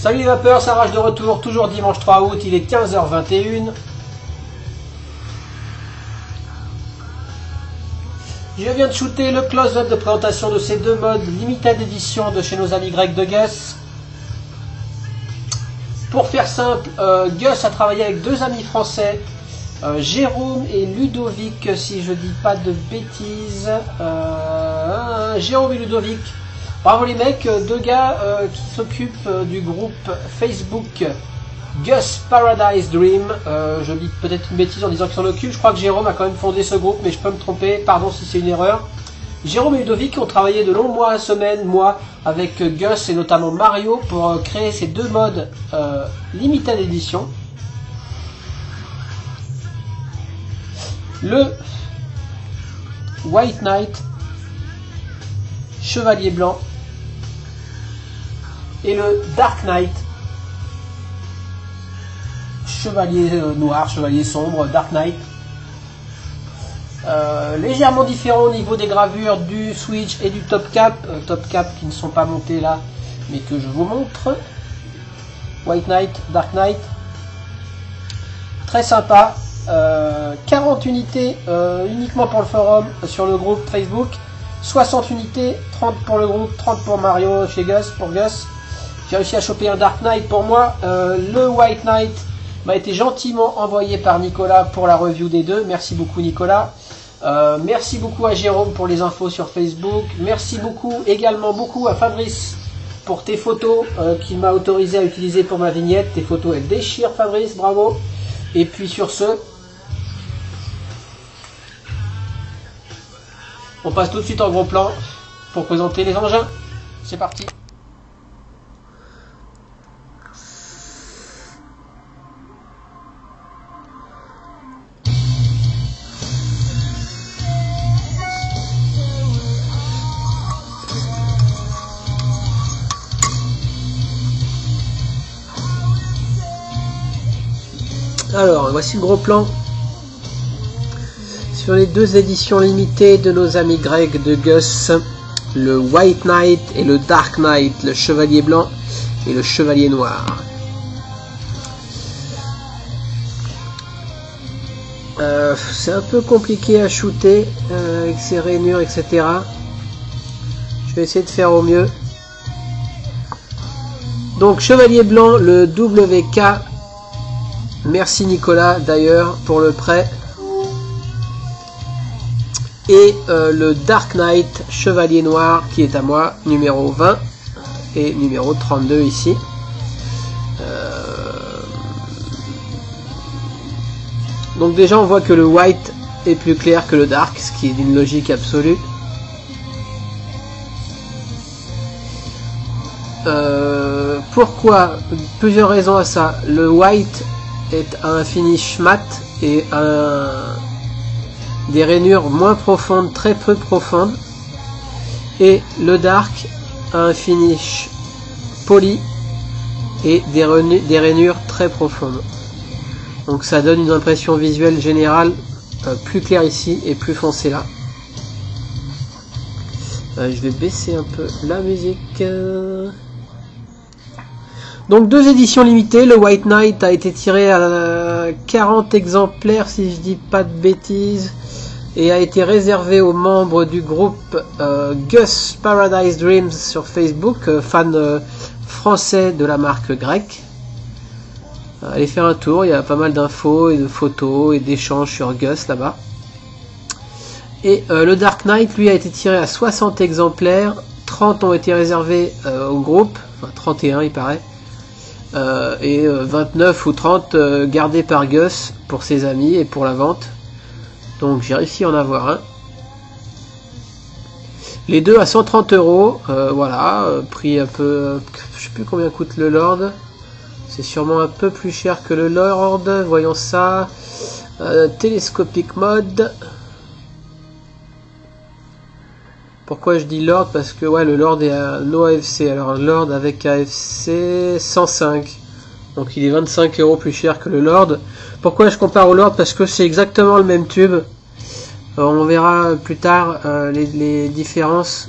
Salut les vapeurs, ça rage de retour, toujours dimanche 3 août, il est 15h21. Je viens de shooter le close-up de présentation de ces deux modes limited edition de chez nos amis grecs de Gus. Pour faire simple, Gus a travaillé avec deux amis français, Jérôme et Ludovic, si je dis pas de bêtises. Jérôme et Ludovic. Bravo les mecs, deux gars qui s'occupent du groupe Facebook Gus Paradise Dream. Je dis peut-être une bêtise en disant qu'ils s'en occupent. Je crois que Jérôme a quand même fondé ce groupe, mais je peux me tromper. Pardon si c'est une erreur. Jérôme et Ludovic ont travaillé de longs mois, semaines, mois avec Gus et notamment Mario pour créer ces deux modes limited edition. Le White Knight, Chevalier Blanc, et le Dark Knight, Chevalier Noir, Chevalier Sombre, Dark Knight. Légèrement différent au niveau des gravures du Switch et du Top Cap qui ne sont pas montés là, mais que je vous montre. White Knight, Dark Knight. Très sympa. 40 unités uniquement pour le forum sur le groupe Facebook. 60 unités, 30 pour le groupe, 30 pour Mario chez Gus, pour Gus. J'ai réussi à choper un Dark Knight pour moi. Le White Knight m'a été gentiment envoyé par Nicolas pour la review des deux. Merci beaucoup Nicolas. Merci beaucoup à Jérôme pour les infos sur Facebook. Merci également beaucoup à Fabrice pour tes photos qu'il m'a autorisé à utiliser pour ma vignette. Tes photos elles déchirent Fabrice, bravo. Et puis sur ce, on passe tout de suite en gros plan pour présenter les engins. C'est parti. Alors, voici le gros plan sur les deux éditions limitées de nos amis grecs de Gus, le White Knight et le Dark Knight, le Chevalier Blanc et le Chevalier Noir. C'est un peu compliqué à shooter avec ces rainures, etc. Je vais essayer de faire au mieux. Donc, Chevalier Blanc, le WK. Merci Nicolas d'ailleurs pour le prêt. Et le Dark Knight Chevalier Noir qui est à moi, numéro 20 et numéro 32 ici. Donc déjà on voit que le white est plus clair que le dark, ce qui est d'une logique absolue. Pourquoi? Plusieurs raisons à ça. Le white est un finish mat et des rainures moins profondes, très peu profondes, et le dark a un finish poli et des rainures très profondes. Donc ça donne une impression visuelle générale plus claire ici et plus foncée là. Je vais baisser un peu la musique. Donc deux éditions limitées, le White Knight a été tiré à 40 exemplaires si je dis pas de bêtises et a été réservé aux membres du groupe Gus Paradise Dreams sur Facebook, fan français de la marque grecque. Allez faire un tour, il y a pas mal d'infos et de photos et d'échanges sur Gus là-bas. Et le Dark Knight, lui, a été tiré à 60 exemplaires. 30 ont été réservés au groupe, enfin 31 il paraît. Et 29 ou 30 gardés par Gus pour ses amis et pour la vente. Donc j'ai réussi à en avoir un. Les deux à 130 €, voilà, prix un peu... je sais plus combien coûte le Lord. C'est sûrement un peu plus cher que le Lord, voyons ça. Télescopic mode. Pourquoi je dis Lord? Parce que ouais, le Lord est à no AFC. Alors un Lord avec AFC 105. Donc il est 25 € plus cher que le Lord. Pourquoi je compare au Lord? Parce que c'est exactement le même tube. On verra plus tard les différences.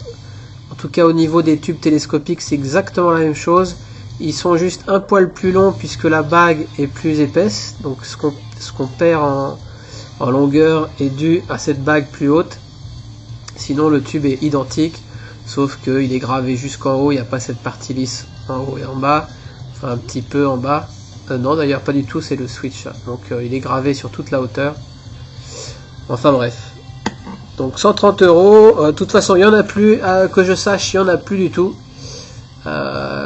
En tout cas au niveau des tubes télescopiques, c'est exactement la même chose. Ils sont juste un poil plus longs puisque la bague est plus épaisse. Donc ce qu'on perd en longueur est dû à cette bague plus haute. Sinon le tube est identique, sauf qu'il est gravé jusqu'en haut, il n'y a pas cette partie lisse en haut et en bas, enfin un petit peu en bas. Non d'ailleurs pas du tout, c'est le switch. Donc il est gravé sur toute la hauteur. Enfin bref. Donc 130 €, de toute façon il n'y en a plus, que je sache il n'y en a plus du tout.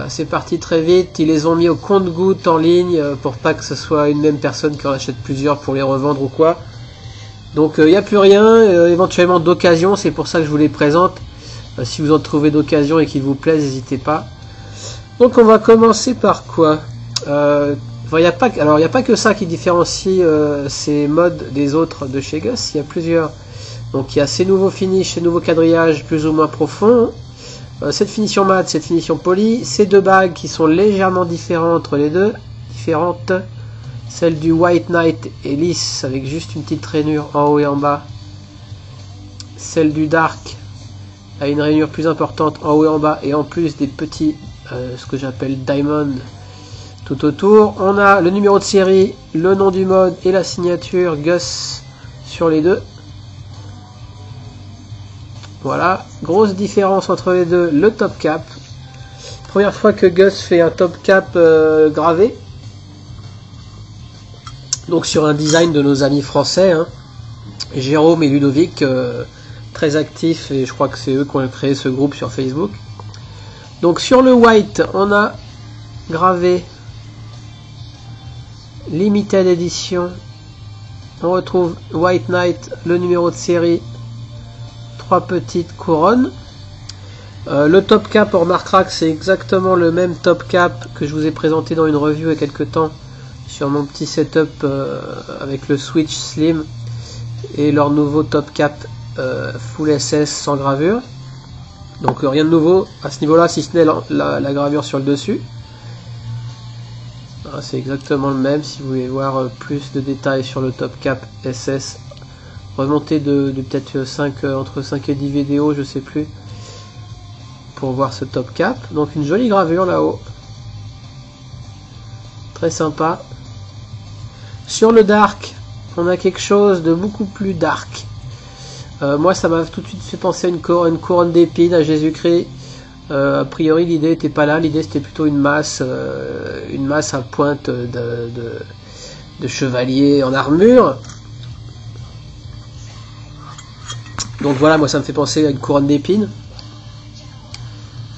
C'est parti très vite, ils les ont mis au compte-gouttes en ligne pour pas que ce soit une même personne qui en achète plusieurs pour les revendre ou quoi. Donc il n'y a plus rien, éventuellement d'occasion, c'est pour ça que je vous les présente. Si vous en trouvez d'occasion et qu'ils vous plaisent, n'hésitez pas. Donc on va commencer par quoi? Il n'y a pas que ça qui différencie ces modes des autres de chez Gus, il y a plusieurs. Donc il y a ces nouveaux finishes, ces nouveaux quadrillages plus ou moins profonds, cette finition mat, cette finition polie, ces deux bagues qui sont légèrement différentes entre les deux, différentes. Celle du White Knight est lisse avec juste une petite rainure en haut et en bas. Celle du Dark a une rainure plus importante en haut et en bas et en plus des petits, ce que j'appelle diamond tout autour. On a le numéro de série, le nom du mode et la signature Gus sur les deux. Voilà, grosse différence entre les deux, le top cap. Première fois que Gus fait un top cap gravé. Donc sur un design de nos amis français, hein, Jérôme et Ludovic, très actifs, et je crois que c'est eux qui ont créé ce groupe sur Facebook. Donc sur le white, on a gravé Limited Edition. On retrouve White Knight, le numéro de série, 3 petites couronnes. Le top cap, on remarquera que c'est exactement le même top cap que je vous ai présenté dans une review il y a quelques temps sur mon petit setup avec le Switch Slim et leur nouveau top cap Full SS sans gravure. Donc rien de nouveau à ce niveau là si ce n'est la gravure sur le dessus. C'est exactement le même. Si vous voulez voir plus de détails sur le top cap SS, remontez de peut-être entre 5 et 10 vidéos, je sais plus, pour voir ce top cap. Donc une jolie gravure là-haut, très sympa. Sur le dark, on a quelque chose de beaucoup plus dark. Moi ça m'a tout de suite fait penser à une couronne d'épines à Jésus-Christ. A priori l'idée n'était pas là, l'idée c'était plutôt une masse à pointe de chevalier en armure. Donc voilà, moi ça me fait penser à une couronne d'épines.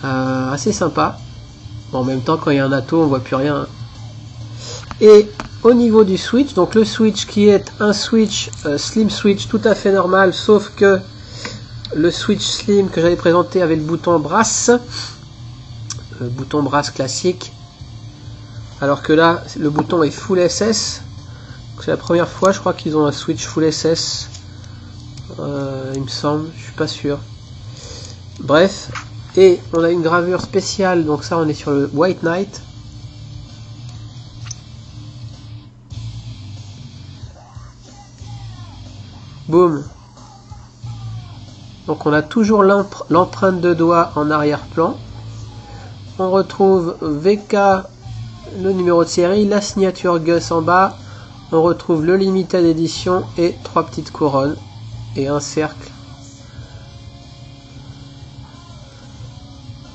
Assez sympa. Bon, en même temps quand il y a un atto on voit plus rien. Et au niveau du switch, donc le switch qui est un switch slim switch tout à fait normal, sauf que le switch slim que j'avais présenté avait le bouton brasse, classique, alors que là le bouton est full SS. C'est la première fois je crois qu'ils ont un switch full SS, il me semble, je suis pas sûr. Bref, et on a une gravure spéciale, donc ça on est sur le White Knight. Boum. Donc on a toujours l'empreinte de doigt en arrière-plan. On retrouve VK, le numéro de série, la signature Gus en bas. On retrouve le Limited Edition et 3 petites couronnes et un cercle.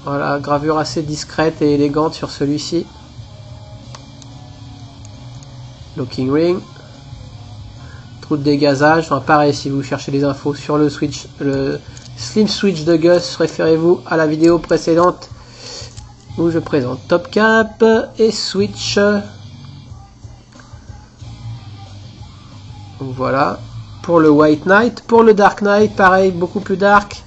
Voilà, gravure assez discrète et élégante sur celui-ci. Locking ring. Trou de dégazage. Enfin, pareil, si vous cherchez des infos sur le switch, le slim switch de Gus, référez-vous à la vidéo précédente où je présente top cap et switch. Donc voilà. Pour le White Knight. Pour le Dark Knight, pareil, beaucoup plus dark.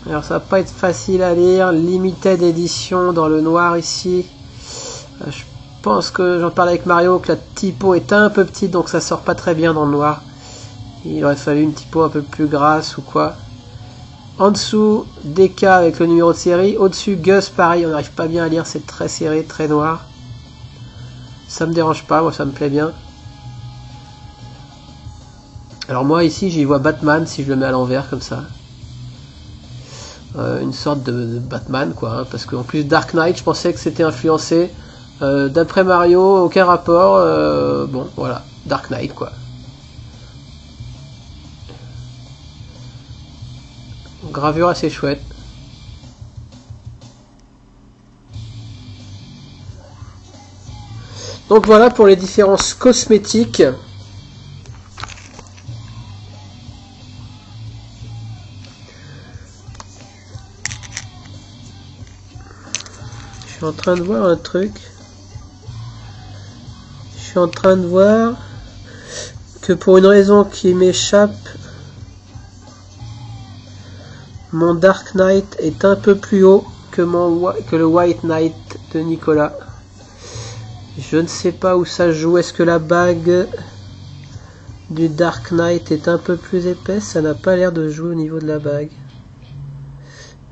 Alors ça va pas être facile à lire. Limited édition dans le noir ici. Je pense que j'en parlais avec Mario que la typo est un peu petite, donc ça sort pas très bien dans le noir. Il aurait fallu une typo un peu plus grasse ou quoi. En dessous, DK avec le numéro de série. Au-dessus, Gus, pareil, on n'arrive pas bien à lire, c'est très serré, très noir. Ça me dérange pas, moi ça me plaît bien. Alors moi ici, j'y vois Batman si je le mets à l'envers comme ça. Une sorte de Batman quoi, hein, parce qu'en plus Dark Knight, je pensais que c'était influencé. D'après Mario, aucun rapport. Bon, voilà, Dark Knight quoi. Gravure assez chouette. Donc voilà pour les différences cosmétiques. Je suis en train de voir un truc. Je suis en train de voir que pour une raison qui m'échappe, mon Dark Knight est un peu plus haut que le White Knight de Nicolas. Je ne sais pas où ça joue. Est-ce que la bague du Dark Knight est un peu plus épaisse? Ça n'a pas l'air de jouer au niveau de la bague.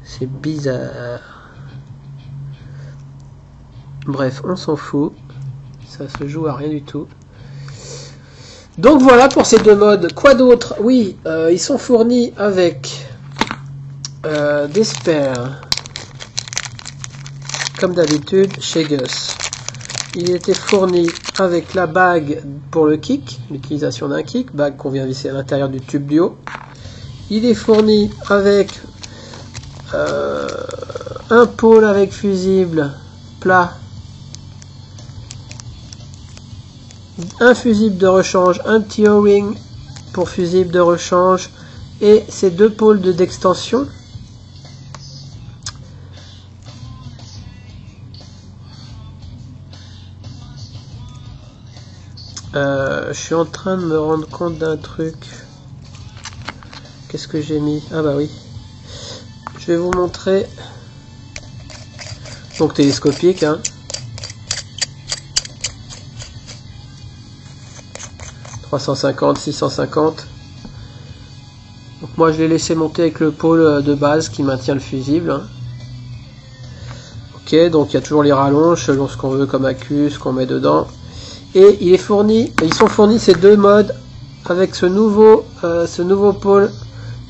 C'est bizarre. Bref, on s'en fout. Ça se joue à rien du tout. Donc voilà pour ces deux modes. Quoi d'autre? Oui, ils sont fournis avec des spares. Comme d'habitude chez Gus. Il était fourni avec la bague pour le kick, l'utilisation d'un kick, bague qu'on vient visser à l'intérieur du tube du haut. Il est fourni avec un pôle avec fusible plat, un fusible de rechange, un petit O-ring pour fusible de rechange et ces deux pôles d'extension. Je suis en train de me rendre compte d'un truc. Qu'est-ce que j'ai mis? Ah bah oui. Je vais vous montrer. Donc télescopique, hein. 350, 650. Donc moi je l'ai laissé monter avec le pôle de base qui maintient le fusible. Hein. Ok, donc il y a toujours les rallonges selon ce qu'on veut comme accu, ce qu'on met dedans. Et il est fourni, ils sont fournis ces deux modes avec ce nouveau pôle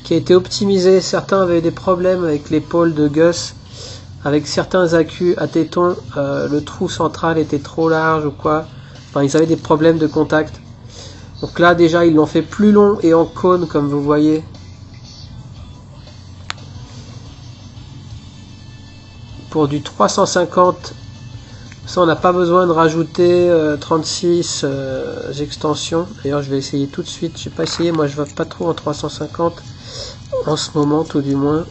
qui a été optimisé. Certains avaient des problèmes avec les pôles de Gus, avec certains accus à téton, le trou central était trop large ou quoi. Enfin, ils avaient des problèmes de contact. Donc là déjà ils l'ont fait plus long et en cône comme vous voyez. Pour du 350. Ça, on n'a pas besoin de rajouter 36 extensions. D'ailleurs, je vais essayer tout de suite. J'ai pas essayé, moi je ne vais pas trop en 350 en ce moment, tout du moins.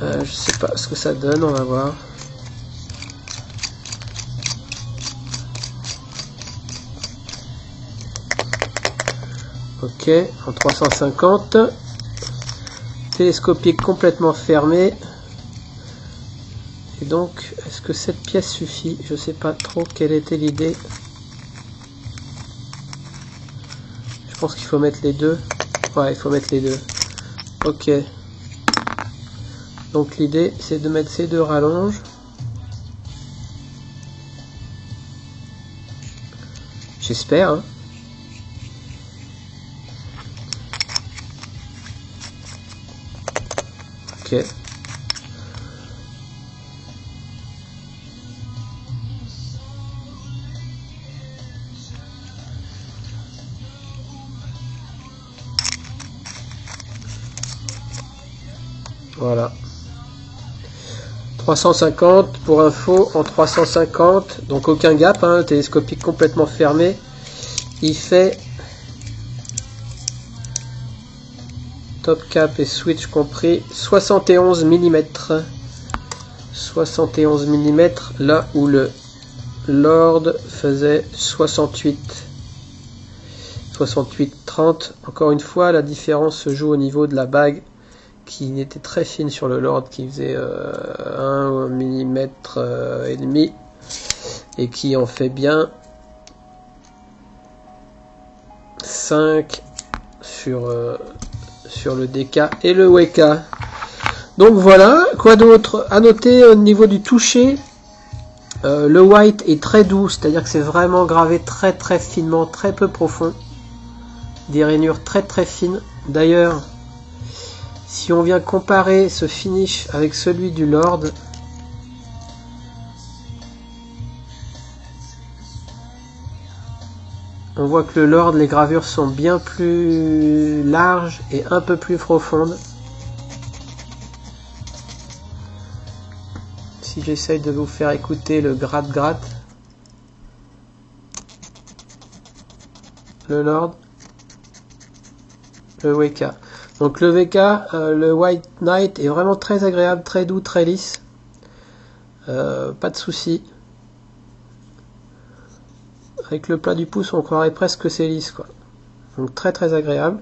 Je sais pas ce que ça donne, on va voir. Ok, en 350. Télescopique complètement fermé. Et donc, est-ce que cette pièce suffit? Je sais pas trop quelle était l'idée. Je pense qu'il faut mettre les deux. Ouais, il faut mettre les deux. Ok. Donc l'idée, c'est de mettre ces deux rallonges. J'espère. Hein. Ok. Voilà. 350 pour info en 350, donc aucun gap, hein, télescopique complètement fermé. Il fait top cap et switch compris 71 mm. 71 mm là où le Lord faisait 68-30. Encore une fois, la différence se joue au niveau de la bague qui était très fine sur le Lord, qui faisait 1 mm et demi, et qui en fait bien 5 sur le DK et le WK. Donc voilà, quoi d'autre à noter au niveau du toucher. Le white est très doux, c'est-à-dire que c'est vraiment gravé très très finement, très peu profond. Des rainures très très fines. D'ailleurs, si on vient comparer ce finish avec celui du Lord, on voit que le Lord, les gravures sont bien plus larges et un peu plus profondes. Si j'essaye de vous faire écouter le gratte-gratte, le Lord, le WK. Donc le WK, le White Knight est vraiment très agréable, très doux, très lisse. Pas de soucis. Avec le plat du pouce, on croirait presque que c'est lisse, quoi. Donc très très agréable.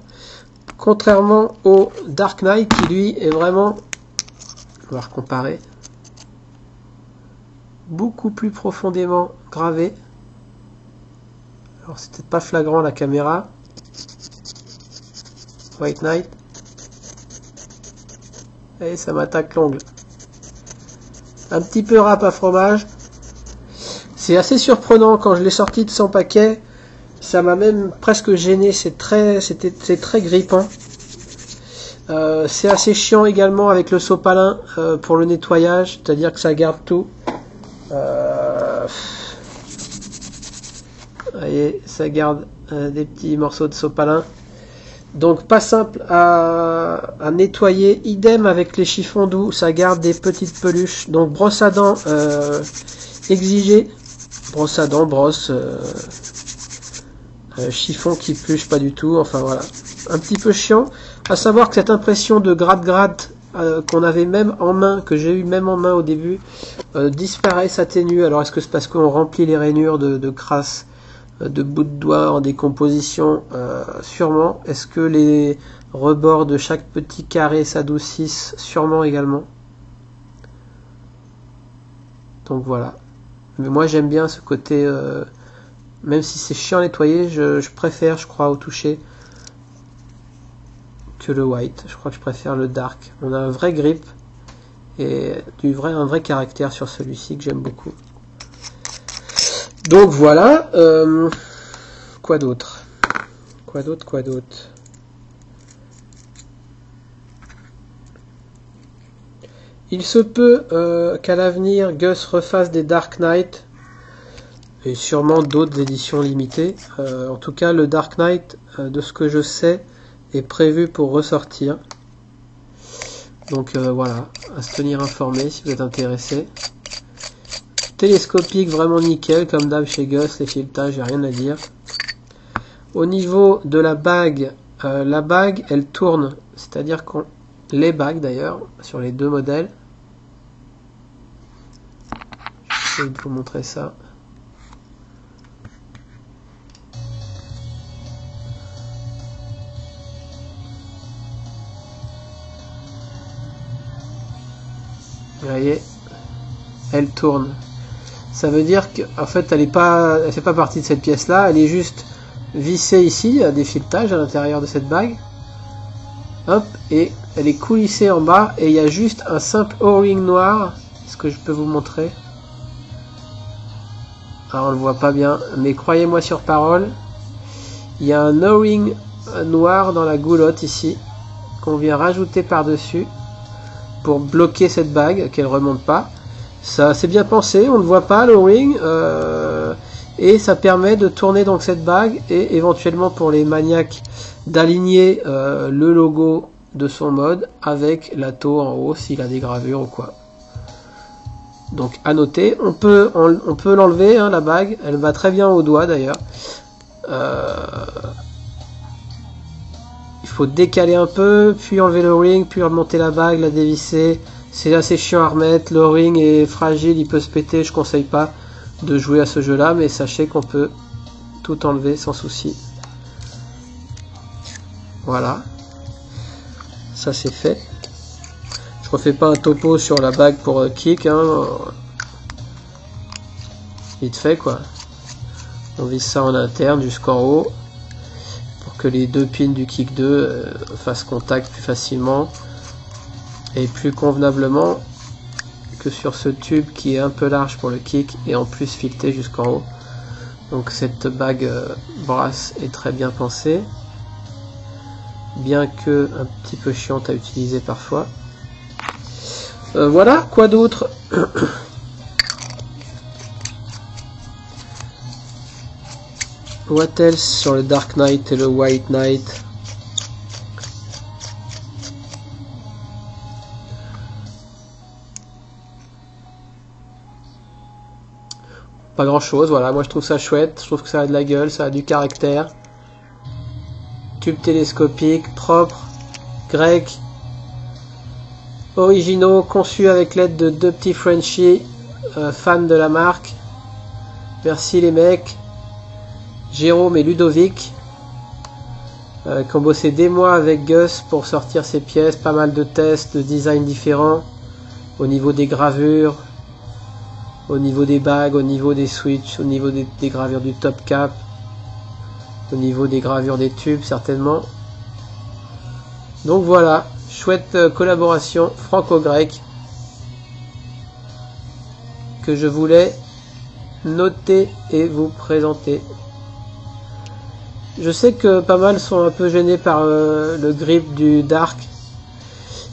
Contrairement au Dark Knight qui lui est vraiment, on va comparer, beaucoup plus profondément gravé. Alors c'est peut-être pas flagrant la caméra. White Knight. Et ça m'attaque l'ongle. Un petit peu râpe à fromage. C'est assez surprenant quand je l'ai sorti de son paquet. Ça m'a même presque gêné. C'est très grippant. C'est assez chiant également avec le sopalin pour le nettoyage. C'est-à-dire que ça garde tout. Vous voyez, ça garde des petits morceaux de sopalin. Donc pas simple à nettoyer. Idem avec les chiffons doux, ça garde des petites peluches. Donc brosse à dents exigée. Brosse à dents, brosse chiffon qui pluche pas du tout. Enfin voilà, un petit peu chiant. À savoir que cette impression de gratte-gratte qu'on avait même en main, que j'ai eu même en main au début, disparaît, s'atténue. Alors est-ce que c'est parce qu'on remplit les rainures de crasse, de bouts de doigts en décomposition? Sûrement. Est-ce que les rebords de chaque petit carré s'adoucissent? Sûrement également. Donc voilà. Mais moi j'aime bien ce côté, même si c'est chiant à nettoyer, je préfère, je crois, au toucher que le white. Je crois que je préfère le dark. On a un vrai grip et un vrai caractère sur celui-ci que j'aime beaucoup. Donc voilà. Quoi d'autre? Quoi d'autre? Il se peut qu'à l'avenir Gus refasse des Dark Knight et sûrement d'autres éditions limitées. En tout cas, le Dark Knight, de ce que je sais, est prévu pour ressortir. Donc voilà, à se tenir informé si vous êtes intéressé. Télescopique, vraiment nickel, comme d'hab chez Gus, les filettages, j'ai rien à dire. Au niveau de la bague elle tourne, c'est-à-dire qu'on les bagues d'ailleurs, sur les deux modèles. Je vais vous montrer ça. Vous voyez, elle tourne. Ça veut dire qu'en fait elle fait pas partie de cette pièce là, elle est juste vissée ici, il y a des filetages à l'intérieur de cette bague. Hop, et elle est coulissée en bas et il y a juste un simple O-ring noir. Est-ce que je peux vous montrer? Alors on le voit pas bien, mais croyez-moi sur parole, il y a un O-ring noir dans la goulotte ici qu'on vient rajouter par-dessus pour bloquer cette bague, qu'elle remonte pas. Ça c'est bien pensé, on ne voit pas l'O-ring et ça permet de tourner donc cette bague et éventuellement pour les maniaques d'aligner le logo de son mode avec la taux en haut s'il a des gravures ou quoi. Donc à noter, on peut l'enlever, hein, la bague, elle va très bien au doigt d'ailleurs. Il faut décaler un peu, puis enlever le ring, puis remonter la bague, la dévisser. C'est assez chiant à remettre, le ring est fragile, il peut se péter, je conseille pas de jouer à ce jeu là, mais sachez qu'on peut tout enlever sans souci. Voilà, ça c'est fait. Je refais pas un topo sur la bague pour kick, hein. Vite fait quoi. On visse ça en interne jusqu'en haut pour que les deux pins du kick 2 fassent contact plus facilement et plus convenablement que sur ce tube qui est un peu large pour le kick et en plus fileté jusqu'en haut. Donc cette bague brasse est très bien pensée, bien que un petit peu chiante à utiliser parfois. Voilà, quoi d'autre? What else sur le Dark Knight et le White Knight? Pas grand chose, voilà, moi je trouve ça chouette, je trouve que ça a de la gueule, ça a du caractère. Tube télescopique, propre, grec, originaux, conçus avec l'aide de deux petits Frenchies, fans de la marque. Merci les mecs. Jérôme et Ludovic, qui ont bossé des mois avec Gus pour sortir ces pièces, pas mal de tests, de designs différents, au niveau des gravures, au niveau des bagues, au niveau des switches, au niveau des gravures du top cap, au niveau des gravures des tubes certainement. Donc voilà, chouette collaboration franco-grecque que je voulais noter et vous présenter. Je sais que pas mal sont un peu gênés par le grip du Dark,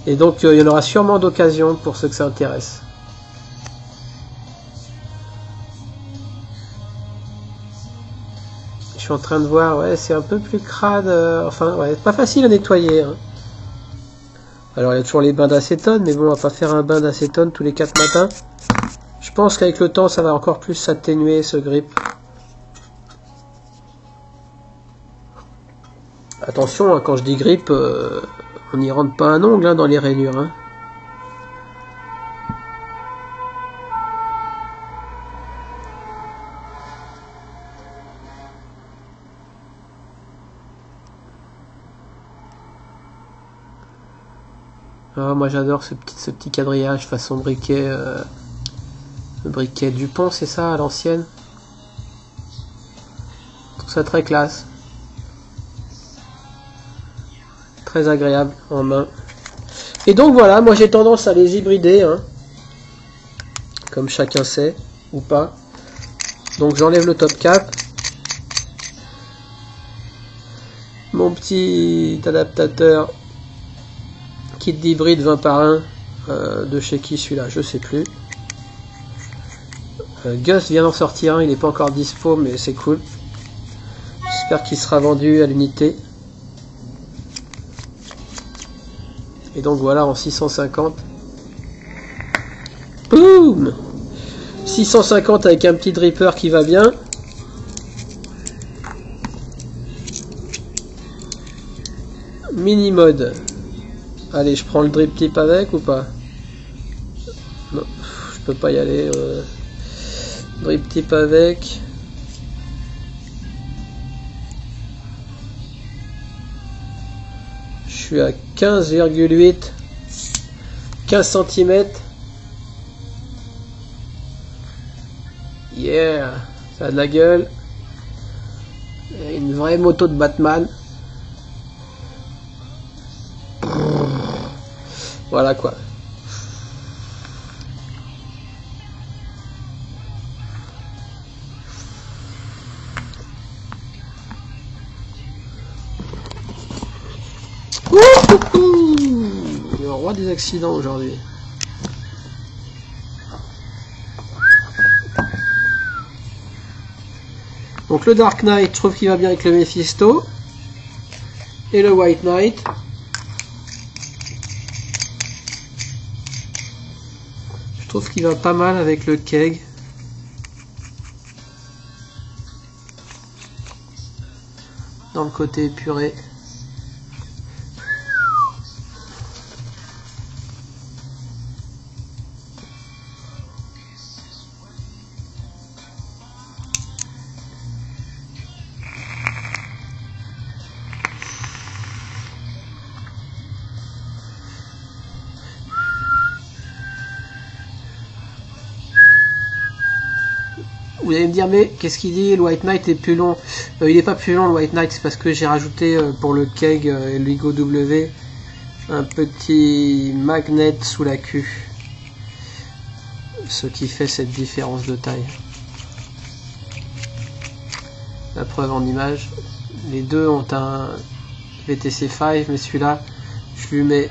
et donc il y en aura sûrement d'occasion pour ceux que ça intéresse. Je suis en train de voir, ouais, c'est un peu plus crade, enfin, ouais, pas facile à nettoyer. Hein. Alors il y a toujours les bains d'acétone, mais bon, on va pas faire un bain d'acétone tous les 4 matins. Je pense qu'avec le temps, ça va encore plus s'atténuer ce grip. Attention, hein, quand je dis grip, on n'y rentre pas un ongle hein, dans les rainures. Hein. Oh, moi j'adore ce petit quadrillage façon briquet, briquet Dupont, c'est ça à l'ancienne. Je trouve ça très classe. Très agréable en main. Et donc voilà, moi j'ai tendance à les hybrider, hein, comme chacun sait, ou pas. Donc j'enlève le top cap. Mon petit adaptateur kit d'hybride 20 par 1 de chez qui celui-là, je sais plus. Gus vient d'en sortir un, il n'est pas encore dispo, mais c'est cool. J'espère qu'il sera vendu à l'unité. Et donc voilà en 650. Boum 650 avec un petit dripper qui va bien. Mini mode. Allez, je prends le drip tip avec ou pas? Non, je peux pas y aller. Drip tip avec. Je suis à 15,8. 15 cm. Yeah, ça a de la gueule. Une vraie moto de Batman. Voilà quoi. Le roi des accidents aujourd'hui. Donc le Dark Knight, je trouve qu'il va bien avec le Mephisto. Et le White Knight. Je trouve qu'il va pas mal avec le keg. Dans le côté épuré. Vous allez me dire, mais qu'est-ce qu'il dit, le White Knight est plus long. Il n'est pas plus long le White Knight, c'est parce que j'ai rajouté pour le keg et l'Igo W un petit magnet sous la queue. Ce qui fait cette différence de taille. La preuve en image. Les deux ont un VTC 5, mais celui-là, je lui mets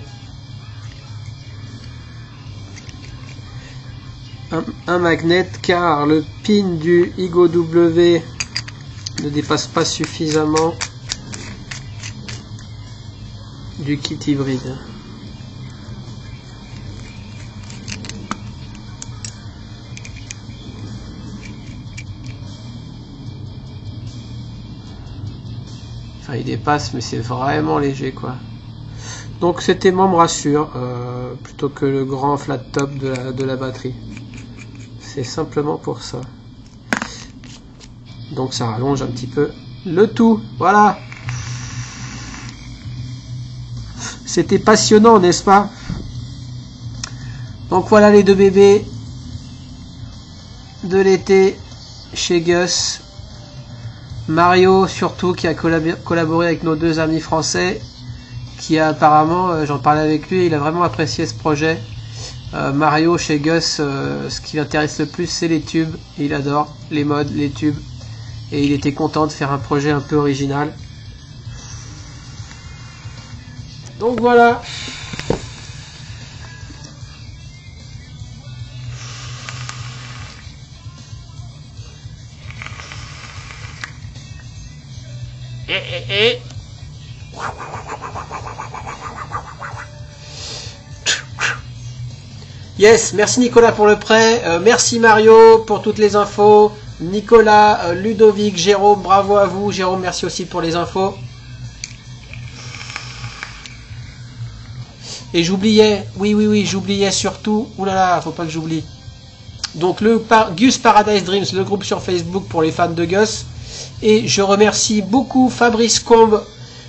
un magnet car le pin du Igo W ne dépasse pas suffisamment du kit hybride. Enfin, il dépasse, mais c'est vraiment léger, quoi. Donc cet aimant me rassure plutôt que le grand flat top de la batterie. C'est simplement pour ça. Donc ça rallonge un petit peu le tout. Voilà. C'était passionnant, n'est-ce pas? Donc voilà les deux bébés de l'été chez Gus. Mario surtout qui a collaboré avec nos deux amis français. Qui a apparemment, j'en parlais avec lui, il a vraiment apprécié ce projet. Mario chez Gus, ce qui l'intéresse le plus c'est les tubes, il adore les mods, les tubes, et il était content de faire un projet un peu original. Donc voilà. Yes, merci Nicolas pour le prêt, merci Mario pour toutes les infos, Nicolas, Ludovic, Jérôme, bravo à vous, Jérôme merci aussi pour les infos. Et j'oubliais, oui, j'oubliais surtout, oulala, faut pas que j'oublie. Donc le Gus Paradise Dreams, le groupe sur Facebook pour les fans de Gus. Et je remercie beaucoup Fabrice Combe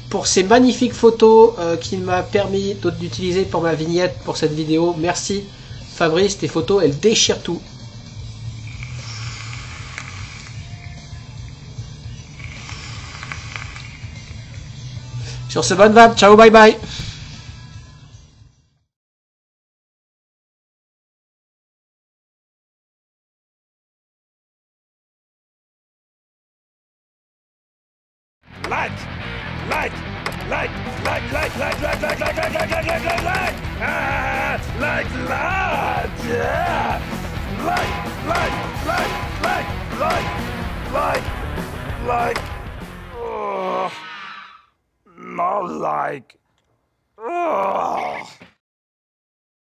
pour ces magnifiques photos qu'il m'a permis d'utiliser pour ma vignette pour cette vidéo. Merci Fabrice, tes photos elles déchirent tout. Sur ce, bonne vibe, ciao, bye bye. Not like